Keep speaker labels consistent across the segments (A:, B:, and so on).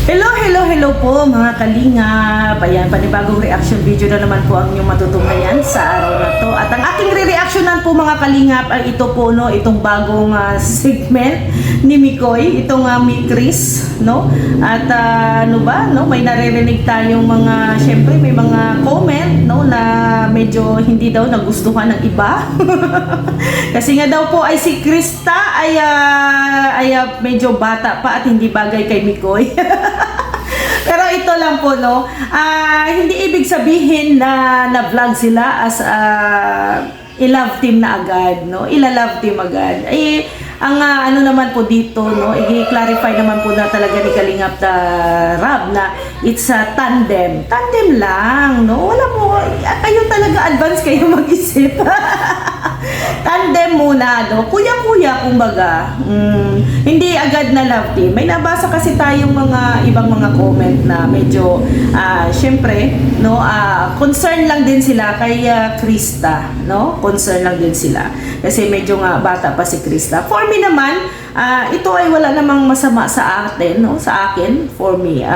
A: Hello, hello, hello po mga kalingap. Ayan, panibagong reaction video na naman po ang inyong matutunghayan sa araw na to. At ang aking re-reactionan po mga kalingap ay ito po, no, itong bagong segment ni Mikoy, itong Mi Chris, no? At ano ba, no, may naririnig tayong mga, syempre may mga comment, no, na medyo hindi daw nagustuhan ng iba. Kasi nga daw po ay si Krista ay medyo bata pa at hindi bagay kay Mikoy. Pero ito lang po, no, hindi ibig sabihin na vlog sila as i-love team na agad, no, ila-love team agad. Ang ano naman po dito, no, i-clarify naman po na talaga ni Kalingap na Rab na it's a tandem lang, no, wala mo, kayo talaga advance kayo mag-isip. Tandem muna, no? Kuya-kuya, kumbaga. Hindi agad na love team. May nabasa kasi tayong mga ibang mga comment na medyo, syempre, no, concern lang din sila kay Krista, no? Concern lang din sila. Kasi medyo nga bata pa si Krista. For me naman, ito ay wala namang masama sa atin, no? Sa akin, for me.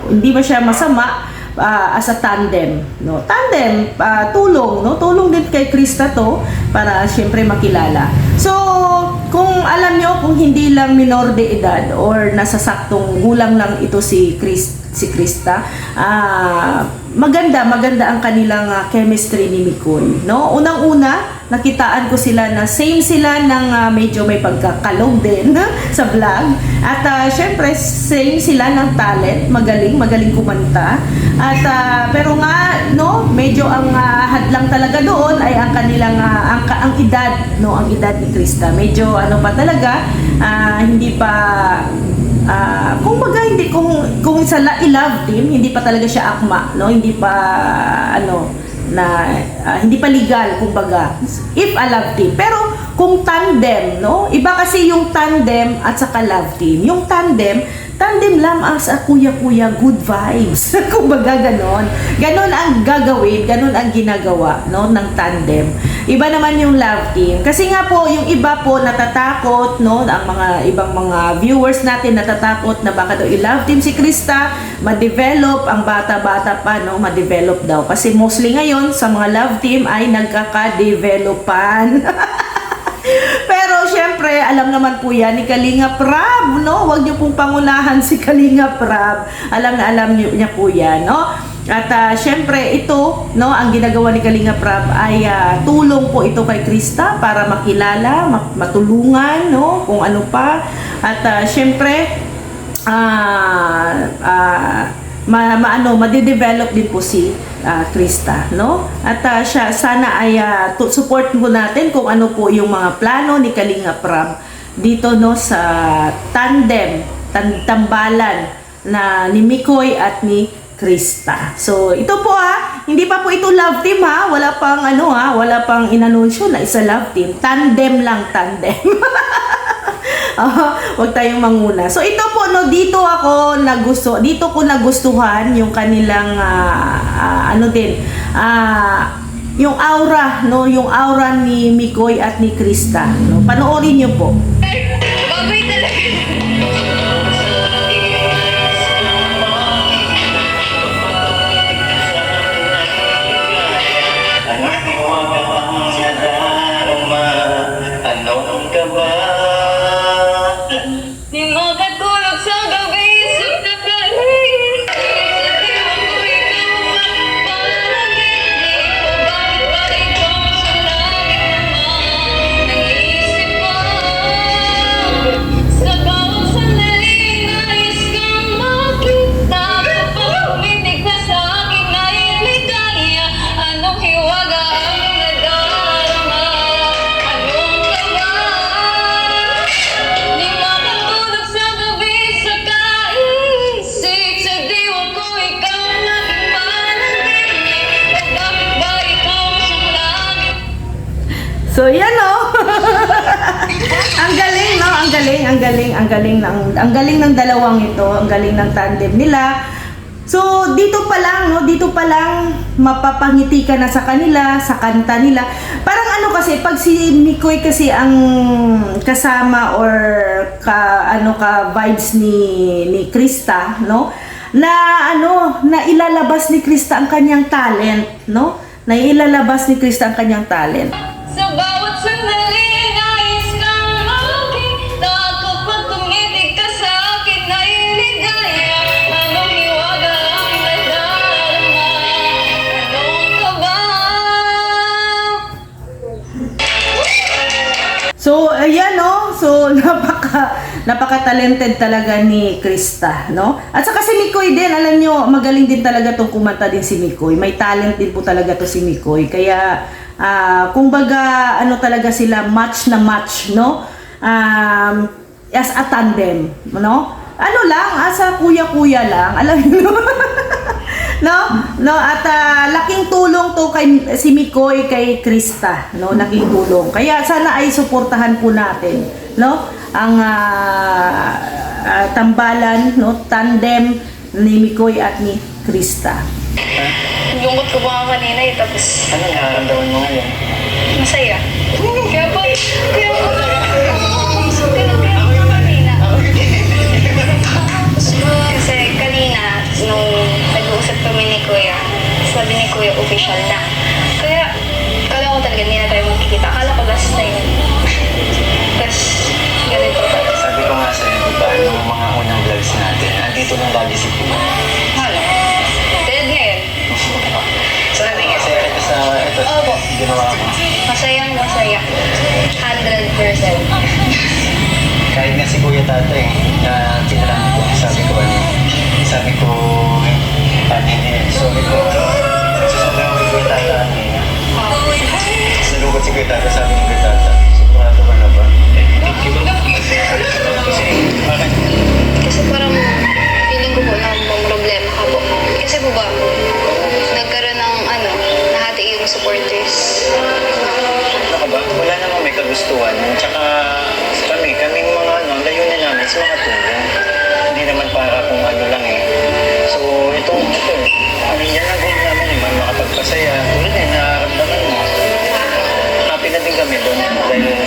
A: Hindi ba siya masama? As a tandem, no, tandem, tulong, no, tulong din kay Krista to para syempre makilala. So kung alam nyo, kung hindi lang minor de edad or nasa saktong gulang lang ito si Krista, maganda ang kanilang chemistry ni Mikoy, no. Unang-una, nakitaan ko sila na same sila ng medyo may pagkakalog din sa vlog. At syempre same sila ng talent, magaling kumanta. At pero nga, no, medyo ang hadlang talaga doon ay ang kanilang ang edad, no, ang edad ni Krista. Medyo ano pa talaga, hindi pa hindi kung sa i-love team, hindi pa talaga siya akma, no, hindi pa ano na hindi pa legal kumbaga if a love team. Pero kung tandem, no, iba kasi yung tandem at saka love team. Yung tandem lang as a kuya-kuya, good vibes. Kumbaga ganon ang gagawin, ganon ang ginagawa, no, ng tandem. Iba naman yung love team. Kasi nga po, yung iba po natatakot, no, ang mga ibang mga viewers natin natatakot na baka daw i-love team si Krista, ma-develop ang bata-bata pa, no, ma-develop daw. Kasi mostly ngayon sa mga love team ay nagkaka-developan. Pero syempre, alam naman po yan ni Kalingap Rab, no? Huwag niyo pong pangunahan si Kalingap Rab. Alam niya po yan, no? At syempre ito, no, ang ginagawa ni Kalingap Rab ay tulong po ito kay Krista para makilala, matulungan, no, kung ano pa. At syempre ma-develop din po si Krista, no? At siya sana ay support po natin kung ano po yung mga plano ni Kalingap Rab dito, no, sa tambalan na ni Mikoy at ni Krista. So ito po hindi pa po ito love team wala pang wala pang inanunsyo na isa love team, tandem lang, tandem. Huwag tayong manguna. So ito po, no, dito ko nagustuhan yung kanilang yung aura, no, yung aura ni Mikoy at ni Krista, no. Panoorin niyo po.
B: Babay talaga.
A: So yan, no. Ang galing, no, ang galing ng dalawang ito, ang galing ng tandem nila. So, dito pa lang, no? Dito pa lang mapapangiti ka na sa kanila, sa kanta nila. Parang ano kasi, pag si Mikoy kasi ang kasama or ka vibes ni Krista, no? Na ilalabas ni Krista ang kanyang talent, no? Na ilalabas ni Krista ang kanyang talent.
B: Sa bawat sandali, nais kang maging na kapag tumitig ka sa akin ay ligaya. Anong hiwaga ang nadarama? Anong kaba?
A: So, ayan, no? So, napaka-talented talaga ni Krista, no? At saka si Mikoy din, alam nyo, magaling din talaga tong kumanta din si Mikoy. May talent din po talaga to si Mikoy. Kaya, kumbaga, ano talaga sila, match na match, no? As a tandem, no? Ano lang, as a kuya-kuya lang, alam nyo, no, at laking tulong to kay si Mikoy kay Krista, no, laking tulong. Kaya sana ay suportahan po natin, no, ang tambalan, no, tandem ni Mikoy at ni Krista.
B: Lungkot ko pa nga kanina eh, tapos
C: Ano nararamdaman mo ngayon?
B: masaya. Kaya pa kanina. Kasi kanina, nung nag-uusap kami ni Kuya, sabi ni Kuya official na. Kaya, kala ko talaga hindi na tayo magkikita. Akala ko last time. Tapos, ganito talaga.
C: Sabi ko nga sa'yo, di ba, nung mga unang vlogs natin, andito lang lagi si Puma.
B: Hala. Dead ngayon.
C: Sabi nga sa'yo, ito
B: Opo.
C: ginawa ko.
B: Masayang masaya. 100%.
C: Kahit nga si Kuya Tatay, na tinarami ko, sabi ko, sabi ko, sasabi ko kay Kuya Tatay, nalugot si Kuya Tatay, sabi ni Kuya Tatay, sigurado ka na ba? Thank you. Bakit?
B: Kasi parang feeling ko po na may problema ka po. Kasi po ba, nagkaroon ng nahati yung supporters.
C: Ano ka ba? Wala namang may kagustuhan. Tsaka kaming mga layunin namin is mga tulong. Hindi naman para kung ano lang eh. So, ito yan ang goal namin eh, makapagpasaya. Tulad eh, nararamdaman mo. Happy na din kami doon dahil yun,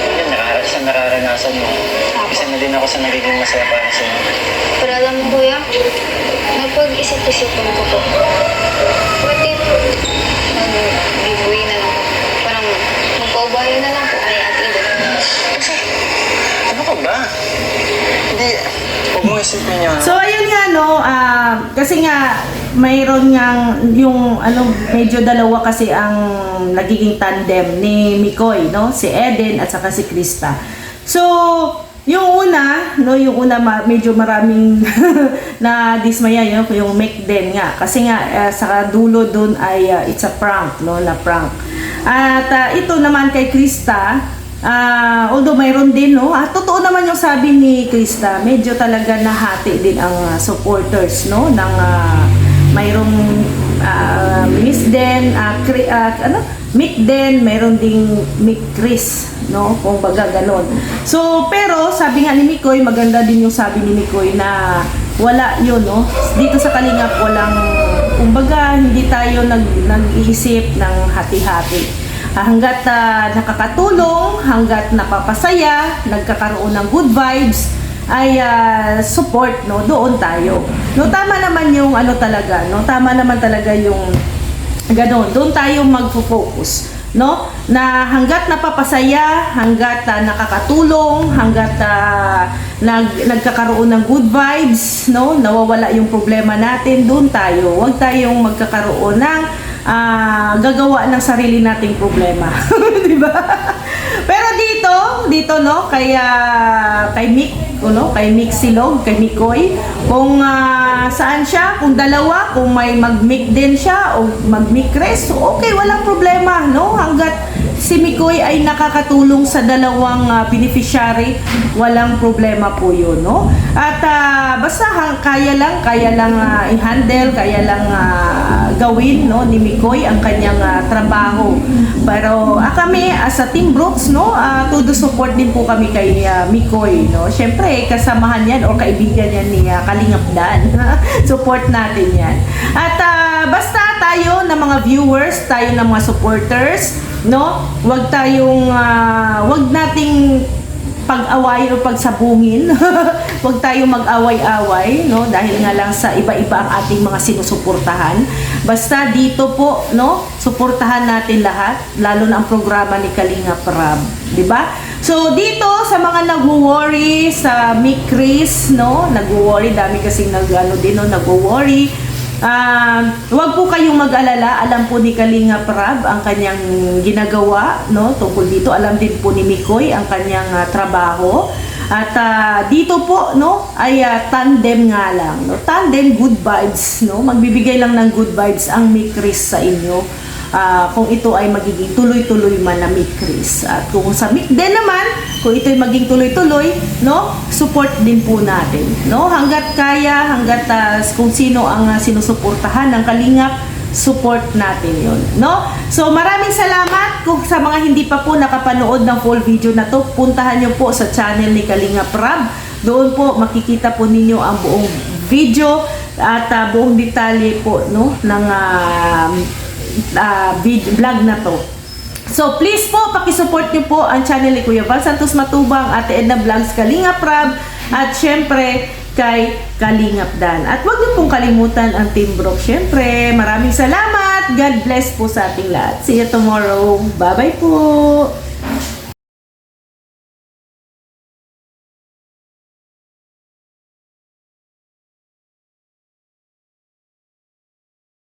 C: sa nararanasan mo. Isa na din ako sa nagiging masaya para sa inyo.
B: Pero alam mo kuya, napag-isip-isipan ko po. What if, giveaway na lang po. Parang magpaubayo na lang po kay Ate Ida. Kasi,
C: Ano ka ba? Hindi, huwag mo isipin yun.
A: So ayun nga, no, kasi nga mayroon ngang yung medyo dalawa kasi ang nagiging tandem ni Mikoy, no, si Eden at saka si Krista. So yung una medyo maraming na dismaya yung make din nga kasi nga sa dulo doon ay it's a prank, no, na prank. At ito naman kay Krista, although mayroon din, no, totoo naman yung sabi ni Krista, medyo talaga nahati din ang supporters, no, ng mayroong Miss Den, Mick Den, mayroon ding Mick Chris, no, kung baga ganon. So, pero sabi nga ni Mikoy, maganda din yung sabi ni Mikoy na wala yun, no, dito sa Kalingap walang, kumbaga hindi tayo nag-iisip ng hati-hati. Hanggat nakakatulong, hanggat napapasaya, nagkakaroon ng good vibes, ay support, no, doon tayo. No, tama naman yung talaga, no, tama naman talaga yung ganon. Doon tayo magfo-focus, no, na hanggat napapasaya, hanggat nakakatulong, hanggat nagkakaroon ng good vibes, no, nawawala yung problema natin, doon tayo. Huwag tayong magkakaroon ng gagawa ng sarili nating problema. Di ba? Pero dito, no, kay Mick, no, kay Mick Silog, kay Mikoy, kung saan siya, kung dalawa, kung may mag-Mick din siya o mag-Mick Chris, okay, walang problema, no, hanggat si Mikoy ay nakakatulong sa dalawang beneficiary, walang problema po yun, no? At basta kaya lang i-handle, kaya lang gawin, no, ni Mikoy ang kanyang trabaho. Pero kami as a Team Brooks, no, todo support din po kami kay Mikoy, no. Syempre kasamahan yan o kaibigan yan ni Kalingap Dan. Support natin yan. At basta tayo na mga viewers, tayo na mga supporters, no, wag nating pag-away o pagsabungin. Huwag tayo mag-away-away, no, dahil nga lang sa iba-iba ang ating mga sinusuportahan. Basta dito po, no, suportahan natin lahat, lalo na ang programa ni Kalingap Rab, 'di ba? So dito sa mga nagwo-worry sa Mick Chris, no, nagwo-worry, dami kasing nagwo-worry. Huwag po kayong mag-alala, alam po ni Kalingap Rab ang kanyang ginagawa, no, tungkol dito. Alam din po ni Mikoy ang kanyang trabaho. At dito po, no, ay tandem nga lang, no, tandem good vibes, no, magbibigay lang ng good vibes ang Mick Chris sa inyo. Kung ito ay magiging tuloy-tuloy man na Mick Chris. At kung sa Mick din naman, kung ito ay maging tuloy-tuloy, no, support din po natin, no, hanggat kaya, hanggat kung sino ang sinusuportahan ng Kalingap, support natin yun, no. So maraming salamat. Kung sa mga hindi pa po nakapanood ng full video na to, puntahan nyo po sa channel ni Kalingap Rab. Doon po makikita po ninyo ang buong video at buong detalye po, no, ng vlog na to. So please po, pakisupport nyo po ang channel ni Kuya Val Santos Matubang, Ate Edna Vlogs, Kalingap Rab, at syempre kay Kalingap Dan. At huwag niyo pong kalimutan ang Team Brooks. Syempre, maraming salamat. God bless po sa ating lahat. See you tomorrow. Bye-bye po.